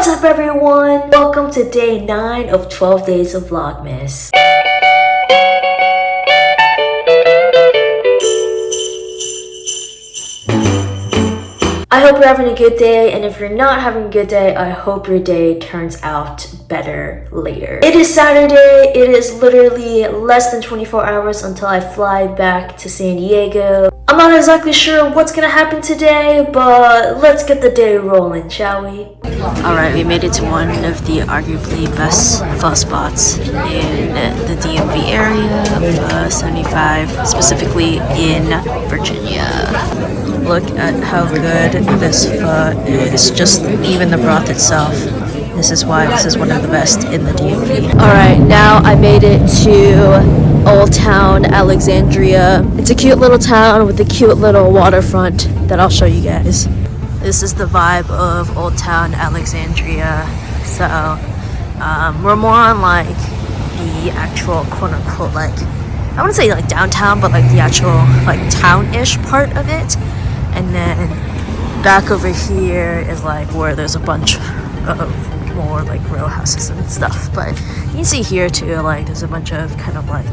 What's up everyone? Welcome to day 9 of 12 days of Vlogmas. I hope you're having a good day, and if you're not having a good day, I hope your day turns out better later. It is Saturday. It is literally less than 24 hours until I fly back to San Diego. I'm not exactly sure what's gonna happen today, but let's get the day rolling, shall we? Alright, we made it to one of the arguably best pho spots in the DMV area, 75, specifically in Virginia. Look at how good this pho is, just even the broth itself. This is why this is one of the best in the DMV. Alright, now I made it to Old Town Alexandria. It's a cute little town with a cute little waterfront that I'll show you guys. This is the vibe of Old Town Alexandria. So we're more on like the actual quote unquote, like, I wouldn't say like downtown, but like the actual like town-ish part of it. And then back over here is like where there's a bunch of more like row houses and stuff. But you can see here too, like there's a bunch of kind of like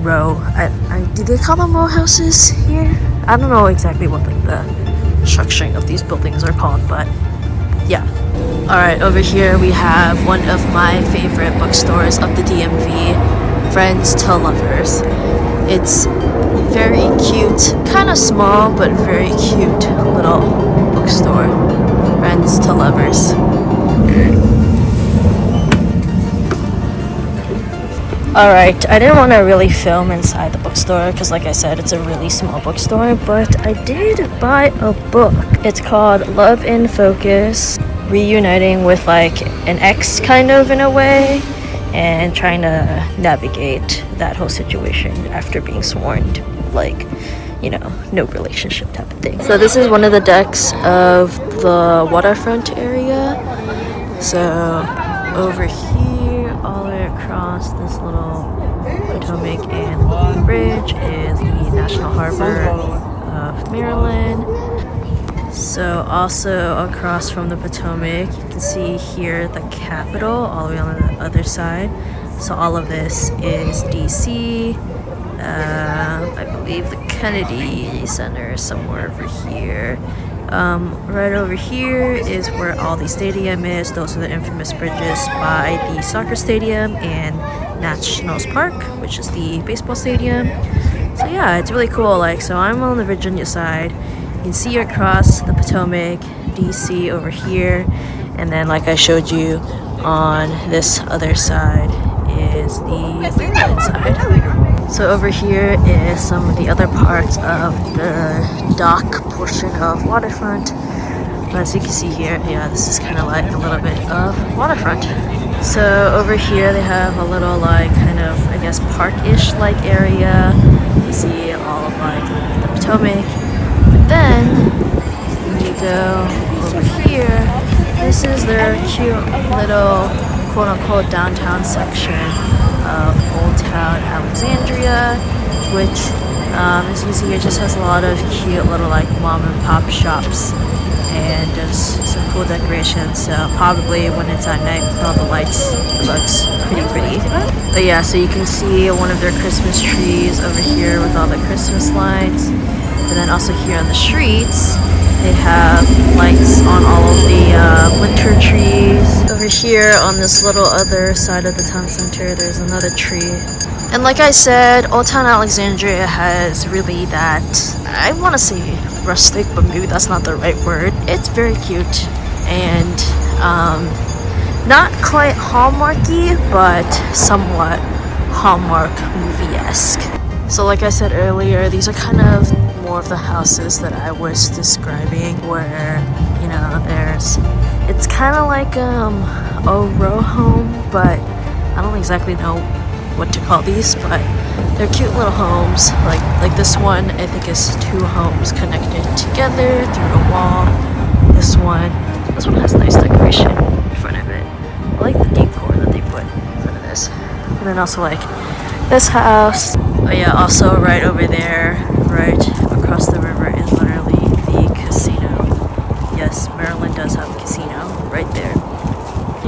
row, do they call them row houses here? I don't know exactly what like the structuring of these buildings are called, but yeah. Alright, over here we have one of my favorite bookstores of the DMV, Friends to Lovers. It's very cute, kind of small, but very cute little bookstore. Friends to Lovers. Alright, I didn't want to really film inside the bookstore because like I said, it's a really small bookstore, but I did buy a book. It's called Love in Focus, reuniting with like an ex kind of in a way, and trying to navigate that whole situation after being sworn to, like, you know, no relationship type of thing. So this is one of the decks of the waterfront area. So over here, all the way across this little Potomac and Bridge is the National Harbor of Maryland. So also across from the Potomac, you can see here the Capitol all the way on the other side. So all of this is DC. I believe the Kennedy Center is somewhere over here. Right over here is where all the stadium is. Those are the infamous bridges by the soccer stadium and Nationals Park, which is the baseball stadium. So yeah, it's really cool. Like, so I'm on the Virginia side. You can see across the Potomac, DC over here, and then like I showed you on this other side is the Maryland side. So over here is some of the other parts of the dock portion of waterfront. But as you can see here, yeah, this is kind of like a little bit of waterfront. So over here they have a little like kind of, I guess, park-ish like area. You see all of like the Potomac. But then when you go over here, this is their cute little quote-unquote downtown section of Old Town Alexandria, which as you can see here just has a lot of cute little like mom and pop shops and just some cool decorations. So probably when it's at night with all the lights, it looks pretty. But yeah, so you can see one of their Christmas trees over here with all the Christmas lights. And then also here on the streets, they have lights on all of the winter trees. Over here on this little other side of the town center, there's another tree. And like I said, Old Town Alexandria has really that, I want to say rustic, but maybe that's not the right word. It's very cute and not quite Hallmarky, but somewhat Hallmark movie-esque. So like I said earlier, these are kind of more of the houses that I was describing, where, you know, it's kind of like a row home, but I don't exactly know what to call these, but they're cute little homes. Like this one, I think, is 2 homes connected together through a wall. This one has nice decoration in front of it. I like the decor that they put in front of this. And then also like this house. But yeah, also right over there, right across the river, is literally the casino. Yes, Maryland does have a casino right there.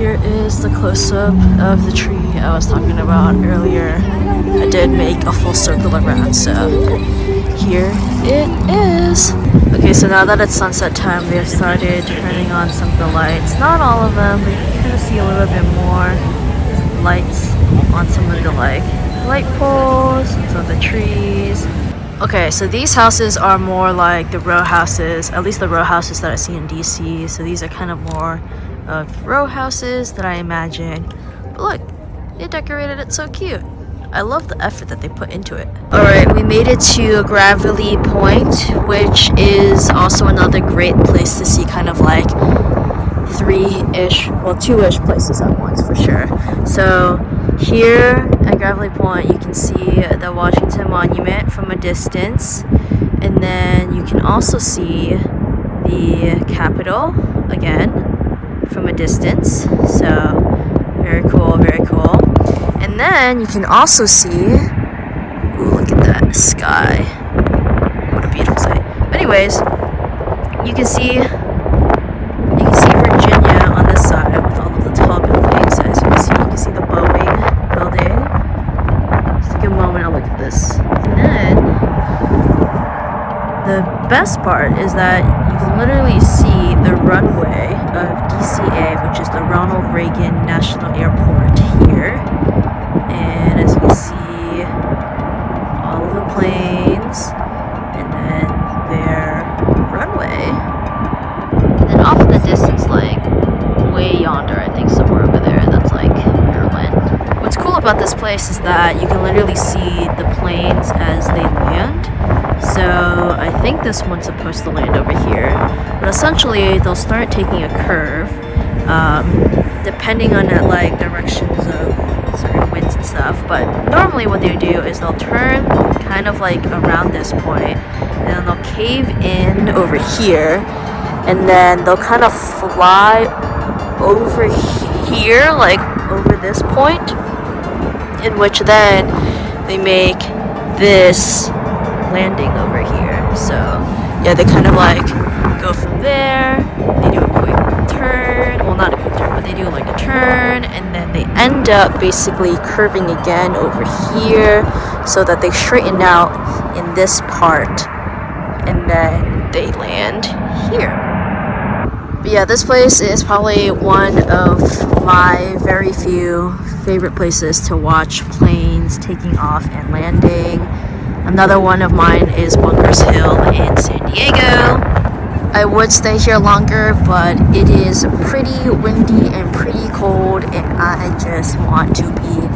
Here is the close-up of the tree I was talking about earlier. I did make a full circle around, so here it is. Okay, so now that it's sunset time, we have started turning on some of the lights. Not all of them, but you can kind of see a little bit more lights on some of the light poles, some of the trees. Okay, so these houses are more like the row houses, at least the row houses that I see in DC. So these are kind of more of row houses that I imagine. But look, they decorated it so cute. I love the effort that they put into it. Alright, we made it to Gravely Point, which is also another great place to see kind of like two-ish places at once for sure. So here at Gravely Point, you can see the Washington Monument from a distance, and then you can also see the Capitol again from a distance. So very cool, very cool. And then you can also see, ooh, look at that sky. What a beautiful sight. But anyways, you can see Virginia on this side with all of the tall buildings. As you can see the Boeing building. Just take a moment and look at this. And then the best part is that you can literally see the runway of DCA, which is the Ronald Reagan National Airport here. And as you can see, all of the planes, and then their runway. And then off in the distance, like way yonder, I think somewhere over there, that's like Maryland. What's cool about this place is that you can literally see the planes as they land. So I think this one's supposed to land over here. But essentially, they'll start taking a curve, depending on that like directions of certain winds and stuff. But normally what they do is they'll turn kind of like around this point, and then they'll cave in over here, and then they'll kind of fly over here, like over this point, in which then they make this landing over here. So yeah, they kind of like go from there, they do a quick turn, well not a quick turn, but they do like a turn, and then they end up basically curving again over here so that they straighten out in this part, and then they land here. But yeah, this place is probably one of my very few favorite places to watch planes taking off and landing. Another one of mine is Bunkers Hill in San Diego. I would stay here longer, but it is pretty windy and pretty cold, and I just want to be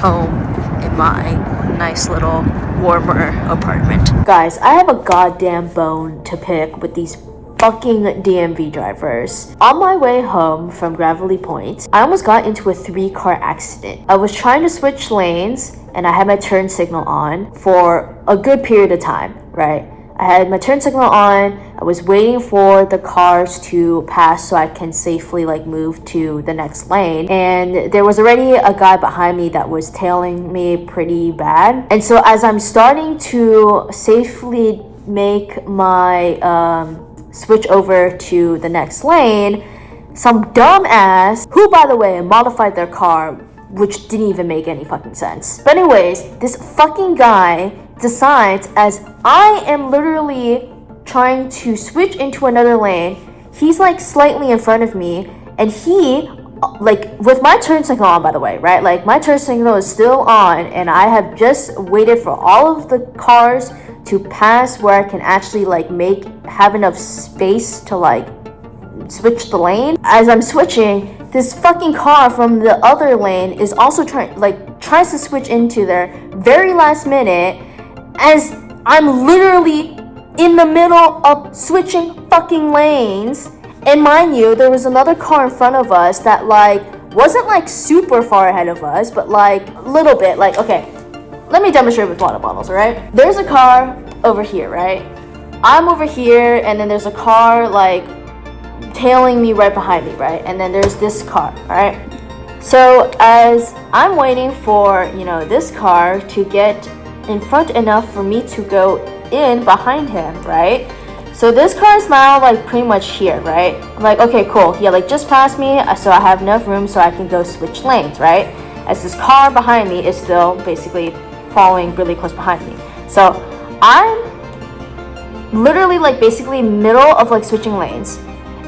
home in my nice little warmer apartment. Guys, I have a goddamn bone to pick with these fucking DMV drivers. On my way home from Gravely Point, I almost got into a 3-car accident. I was trying to switch lanes, and I had my turn signal on for a good period of time, right? I had my turn signal on, I was waiting for the cars to pass so I can safely like move to the next lane, and there was already a guy behind me that was tailing me pretty bad. And so as I'm starting to safely make my switch over to the next lane, some dumbass, who by the way modified their car, which didn't even make any fucking sense. But anyways, this fucking guy decides, as I am literally trying to switch into another lane, he's like slightly in front of me, and he, like with my turn signal on, by the way, right? Like my turn signal is still on, and I have just waited for all of the cars to pass where I can actually like have enough space to like switch the lane. As I'm switching, this fucking car from the other lane is also tries to switch into their very last minute, as I'm literally in the middle of switching fucking lanes. And mind you, there was another car in front of us that like wasn't like super far ahead of us, but like a little bit. Like, okay, let me demonstrate with water bottles, all right? There's a car over here, right? I'm over here, and then there's a car like tailing me right behind me, right? And then there's this car, all right? So as I'm waiting for, this car to get in front enough for me to go in behind him, right? So this car is now like pretty much here, right? I'm like, okay, cool. Yeah, like just past me, so I have enough room so I can go switch lanes, right? As this car behind me is still basically following really close behind me. So I'm literally like basically middle of like switching lanes.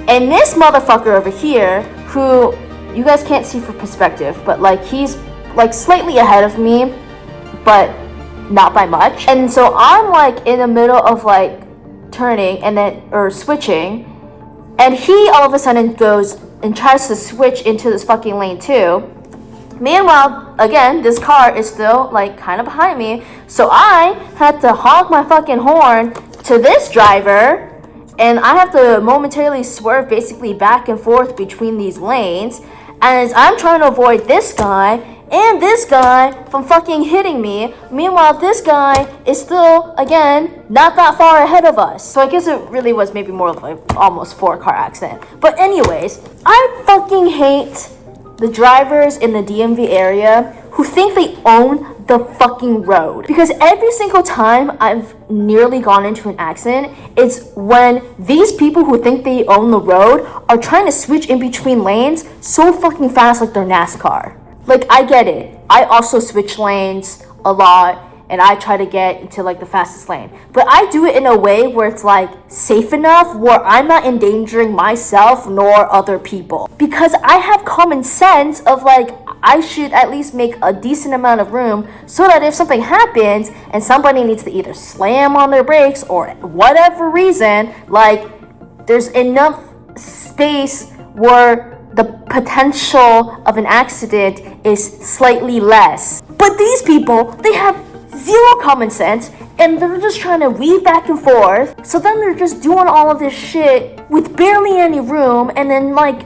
And this motherfucker over here, who you guys can't see for perspective, but like he's like slightly ahead of me, but not by much. And so I'm like in the middle of like turning and then or switching, and he all of a sudden goes and tries to switch into this fucking lane too. Meanwhile, again, this car is still like kind of behind me, so I had to honk my fucking horn to this driver, and I have to momentarily swerve basically back and forth between these lanes as I'm trying to avoid this guy and this guy from fucking hitting me. Meanwhile, this guy is still, again, not that far ahead of us. So I guess it really was maybe more of like almost 4-car accident. But anyways, I fucking hate the drivers in the DMV area who think they own the fucking road. Because every single time I've nearly gone into an accident, it's when these people who think they own the road are trying to switch in between lanes so fucking fast like they're NASCAR. Like, I get it. I also switch lanes a lot, and I try to get into like the fastest lane. But I do it in a way where it's like safe enough where I'm not endangering myself nor other people. Because I have common sense of like, I should at least make a decent amount of room so that if something happens and somebody needs to either slam on their brakes or whatever reason, like there's enough space where the potential of an accident is slightly less. But these people, they have zero common sense, and they're just trying to weave back and forth. So then they're just doing all of this shit with barely any room, and then like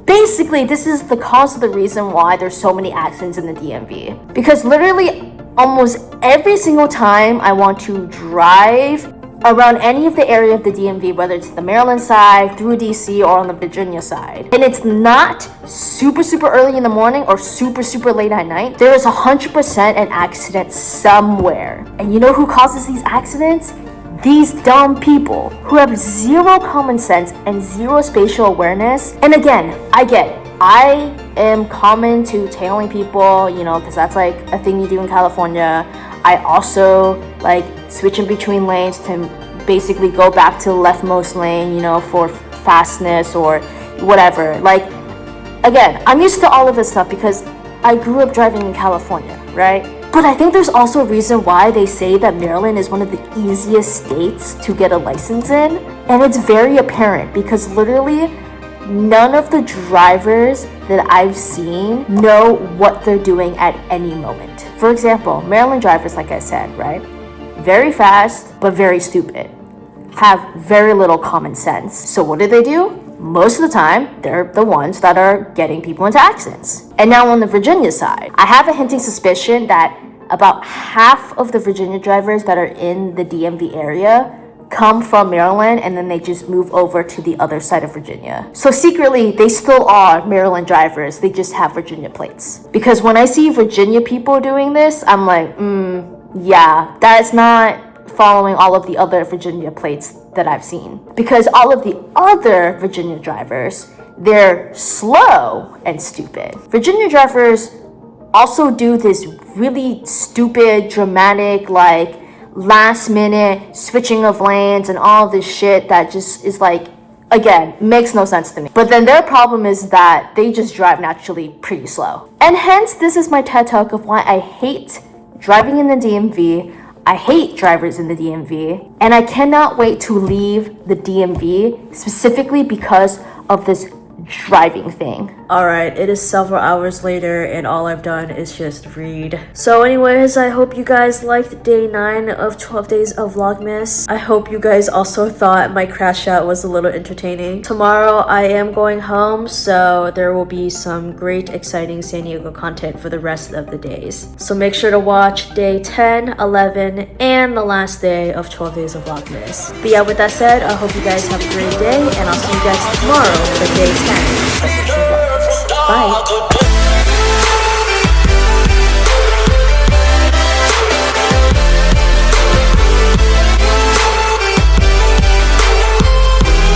basically this is the cause of the reason why there's so many accidents in the DMV. Because literally almost every single time I want to drive around any of the area of the DMV, whether it's the Maryland side, through DC, or on the Virginia side, and it's not super early in the morning or super late at night, there is 100% an accident somewhere. And you know who causes these accidents? These dumb people who have zero common sense and zero spatial awareness. And again, I get it. I am common to tailing people, you know, because that's like a thing you do in California. I also like switch in between lanes to basically go back to the leftmost lane, you know, for fastness or whatever. Like, again, I'm used to all of this stuff because I grew up driving in California, right? But I think there's also a reason why they say that Maryland is one of the easiest states to get a license in. And it's very apparent because literally none of the drivers that I've seen know what they're doing at any moment. For example, Maryland drivers, like I said, right? Very fast, but very stupid. Have very little common sense. So what do? Most of the time, they're the ones that are getting people into accidents. And now on the Virginia side, I have a hinting suspicion that about half of the Virginia drivers that are in the DMV area come from Maryland, and then they just move over to the other side of Virginia. So secretly, they still are Maryland drivers. They just have Virginia plates. Because when I see Virginia people doing this, I'm like, yeah, that's not following all of the other Virginia plates that I've seen. Because all of the other Virginia drivers, they're slow and stupid. Virginia drivers also do this really stupid, dramatic, like last minute switching of lanes and all this shit that just is like, again, makes no sense to me. But then their problem is that they just drive naturally pretty slow. And hence, this is my TED Talk of why I hate driving in the DMV. I hate drivers in the DMV, and I cannot wait to leave the DMV specifically because of this driving thing. Alright, it is several hours later and all I've done is just read. So anyways, I hope you guys liked day 9 of 12 days of Vlogmas. I hope you guys also thought my crash out was a little entertaining. Tomorrow I am going home, so there will be some great exciting San Diego content for the rest of the days. So make sure to watch day 10, 11, and the last day of 12 days of Vlogmas. But yeah, with that said, I hope you guys have a great day, and I'll see you guys tomorrow for day 10. Bye.